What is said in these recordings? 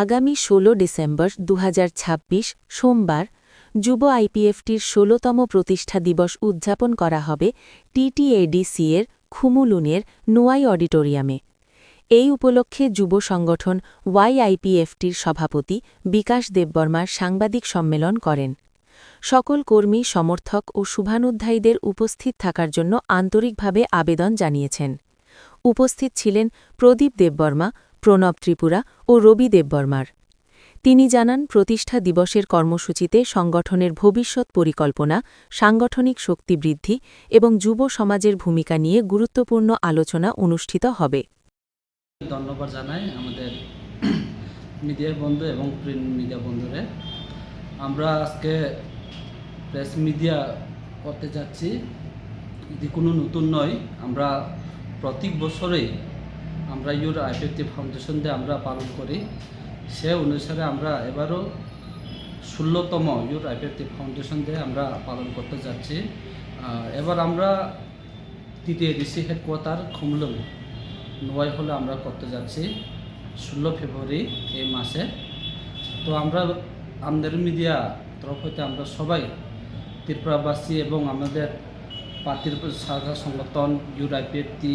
আগামী ১৬ ডিসেম্বর ২০২৬ সোমবার যুব আইপিএফটির ১৬তম প্রতিষ্ঠা দিবস উদযাপন করা হবে টিটিএডিসি-এর খুমুলুনের নোয়াই অডিটোরিয়ামে। এই উপলক্ষে যুব সংগঠন ওয়াইআইপিএফটির সভাপতি বিকাশ দেববর্মার সাংবাদিক সম্মেলন করেন। সকল কর্মী, সমর্থক ও শুভানুধ্যায়ীদের উপস্থিত থাকার জন্য আন্তরিকভাবে আবেদন জানিয়েছেন। উপস্থিত ছিলেন প্রদীপ দেববর্মা, প্রণব ত্রিপুরা ও রবি দেববর্মার। তিনি জানান, প্রতিষ্ঠা দিবসের কর্মসূচিতে সংগঠনের ভবিষ্যৎ পরিকল্পনা, সাংগঠনিক শক্তি বৃদ্ধি এবং যুব সমাজের ভূমিকা নিয়ে গুরুত্বপূর্ণ আলোচনা অনুষ্ঠিত হবে। ধন্যবাদ জানাই আমাদের মিডিয়া বন্ধু এবং প্রিন্ট মিডিয়া বন্ধুরে। আমরা আজকে প্রেস মিডিয়া করতে যাচ্ছি, এটি কোনো নতুন নয়। আমরা প্রত্যেক বছরেই আমরা ইউর আইপিএফটি ফাউন্ডেশন দিয়ে আমরা পালন করি। সে অনুসারে আমরা এবারও ১৬তম ইউর আইপিএফটি ফাউন্ডেশন দিয়ে আমরা পালন করতে যাচ্ছি। এবার আমরা টিটিএডিসি হেডকোয়ার্টার খুমলুং নোয়াই হলে আমরা করতে যাচ্ছি ১৬ ফেব্রুয়ারি এই মাসে। তো আমরা আমাদের মিডিয়া তরফ হইতে আমরা সবাই ত্রিপুরাবাসী এবং আমাদের পার্টির শাখা সংগঠন ইউর আইপিএফটি,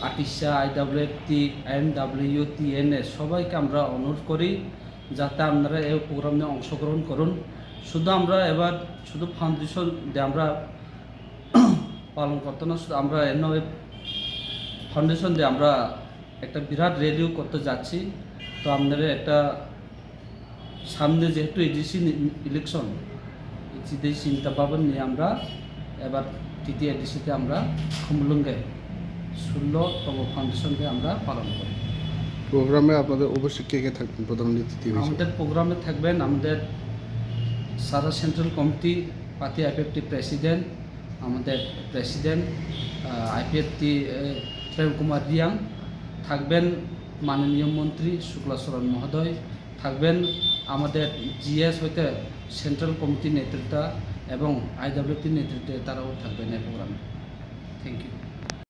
আটিসা, আইডব্লিউএফটি, এনডব্লিউটিএনএ সবাইকে আমরা অনুরোধ করি যাতে আপনারা এই প্রোগ্রামে অংশগ্রহণ করুন। আমরা এবার শুধু ফাউন্ডেশন দিয়ে আমরা পালন করতে না, শুধু আমরা ফাউন্ডেশন দিয়ে আমরা একটা বিরাট র্যালিও করতে যাচ্ছি। তো আপনারা একটা সামনে যেহেতু এডিসি ইলেকশন, এই চিন্তা ভাবনা নিয়ে আমরা এবার টিটিএডিসিতে আমরা খুমলুঙ্গে ১৬তম ফাউন্ডেশন দিয়ে আমরা পালন করি। প্রোগ্রামে আপনাদের অবশ্যই কে কে থাকবেন প্রধান অতিথি? আমাদের প্রোগ্রামে থাকবেন আমাদের সারা central committee, party IPFT president, আমাদের প্রেসিডেন্ট আইপিএফটি প্রেম কুমার রিয়াং, থাকবেন মাননীয় মন্ত্রী শুক্লাচরণ মহোদয়, থাকবেন আমাদের জিএস হইতে সেন্ট্রাল কমিটির নেতৃত্ব এবং আইডব্লিউটির নেতৃত্বে তারাও থাকবেন এই প্রোগ্রামে। Thank you.